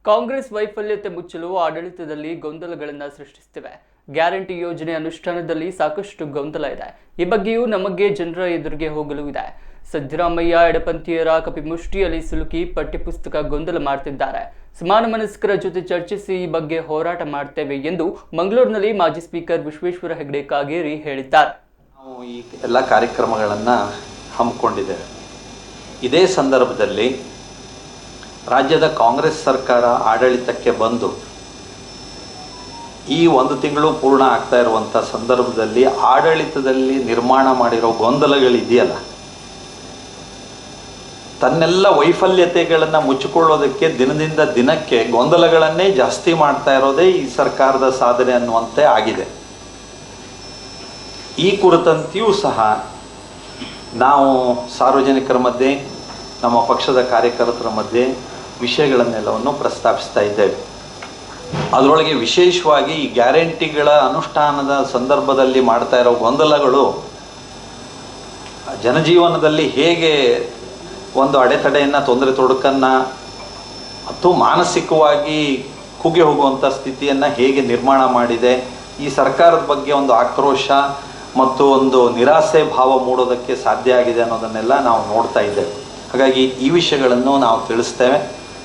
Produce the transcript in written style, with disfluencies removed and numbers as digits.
ಕಾಂಗ್ರೆಸ್ ವೈಫಲ್ಯತೆ ಮುಚ್ಚಲು ಆಡಳಿತದಲ್ಲಿ ಗೊಂದಲಗಳನ್ನು ಸೃಷ್ಟಿಸುತ್ತಿವೆ. ಗ್ಯಾರಂಟಿ ಯೋಜನೆ ಅನುಷ್ಠಾನದಲ್ಲಿ ಸಾಕಷ್ಟು ಗೊಂದಲ ಇದೆ. ಈ ಬಗ್ಗೆಯೂ ನಮಗೆ ಜನರ ಎದುರಿಗೆ ಹೋಗಲು ಇದೆ. ಸಿದ್ದರಾಮಯ್ಯ ಎಡಪಂಥೀಯರ ಕಪಿಮುಷ್ಟಿಯಲ್ಲಿ ಸಿಲುಕಿ ಪಠ್ಯಪುಸ್ತಕ ಗೊಂದಲ ಮಾಡ್ತಿದ್ದಾರೆ. ಸಮಾನ ಮನಸ್ಕರ ಜೊತೆ ಚರ್ಚಿಸಿ ಈ ಬಗ್ಗೆ ಹೋರಾಟ ಮಾಡ್ತೇವೆ ಎಂದು ಮಂಗಳೂರಿನಲ್ಲಿ ಮಾಜಿ ಸ್ಪೀಕರ್ ವಿಶ್ವೇಶ್ವರ ಹೆಗಡೆ ಕಾಗೇರಿ ಹೇಳಿದ್ದಾರೆ. ನಾವು ಈ ಎಲ್ಲ ಕಾರ್ಯಕ್ರಮಗಳನ್ನು ಹಮ್ಮಿಕೊಂಡಿದ್ದೇವೆ. ಇದೇ ಸಂದರ್ಭದಲ್ಲಿ ರಾಜ್ಯದ ಕಾಂಗ್ರೆಸ್ ಸರ್ಕಾರ ಆಡಳಿತಕ್ಕೆ ಬಂದು ಈ 1 ತಿಂಗಳು ಪೂರ್ಣ ಆಗ್ತಾ ಇರುವಂಥ ಸಂದರ್ಭದಲ್ಲಿ ಆಡಳಿತದಲ್ಲಿ ನಿರ್ಮಾಣ ಮಾಡಿರೋ ಗೊಂದಲಗಳಿದೆಯಲ್ಲ, ತನ್ನೆಲ್ಲ ವೈಫಲ್ಯತೆಗಳನ್ನು ಮುಚ್ಚಿಕೊಳ್ಳೋದಕ್ಕೆ ದಿನದಿಂದ ದಿನಕ್ಕೆ ಗೊಂದಲಗಳನ್ನೇ ಜಾಸ್ತಿ ಮಾಡ್ತಾ ಇರೋದೇ ಈ ಸರ್ಕಾರದ ಸಾಧನೆ ಅನ್ನುವಂತೆ ಆಗಿದೆ. ಈ ಕುರಿತಂತೆಯೂ ಸಹ ನಾವು ಸಾರ್ವಜನಿಕರ ಮಧ್ಯೆ, ನಮ್ಮ ಪಕ್ಷದ ಕಾರ್ಯಕರ್ತರ ಮಧ್ಯೆ ವಿಷಯಗಳನ್ನೆಲ್ಲವನ್ನು ಪ್ರಸ್ತಾಪಿಸ್ತಾ ಇದ್ದೇವೆ. ಅದರೊಳಗೆ ವಿಶೇಷವಾಗಿ ಈ ಗ್ಯಾರಂಟಿಗಳ ಅನುಷ್ಠಾನದ ಸಂದರ್ಭದಲ್ಲಿ ಮಾಡ್ತಾ ಇರೋ ಗೊಂದಲಗಳು ಜನಜೀವನದಲ್ಲಿ ಹೇಗೆ ಒಂದು ಅಡೆತಡೆಯನ್ನು, ತೊಡಕನ್ನು ಮತ್ತು ಮಾನಸಿಕವಾಗಿ ಕುಗ್ಗಿ ಹೋಗುವಂಥ ಸ್ಥಿತಿಯನ್ನು ಹೇಗೆ ನಿರ್ಮಾಣ ಮಾಡಿದೆ, ಈ ಸರ್ಕಾರದ ಬಗ್ಗೆ ಒಂದು ಆಕ್ರೋಶ ಮತ್ತು ಒಂದು ನಿರಾಸೆ ಭಾವ ಮೂಡೋದಕ್ಕೆ ಸಾಧ್ಯ ಆಗಿದೆ ಅನ್ನೋದನ್ನೆಲ್ಲ ನಾವು ನೋಡ್ತಾ ಇದ್ದೇವೆ. ಹಾಗಾಗಿ ಈ ವಿಷಯಗಳನ್ನು ನಾವು ತಿಳಿಸ್ತೇವೆ.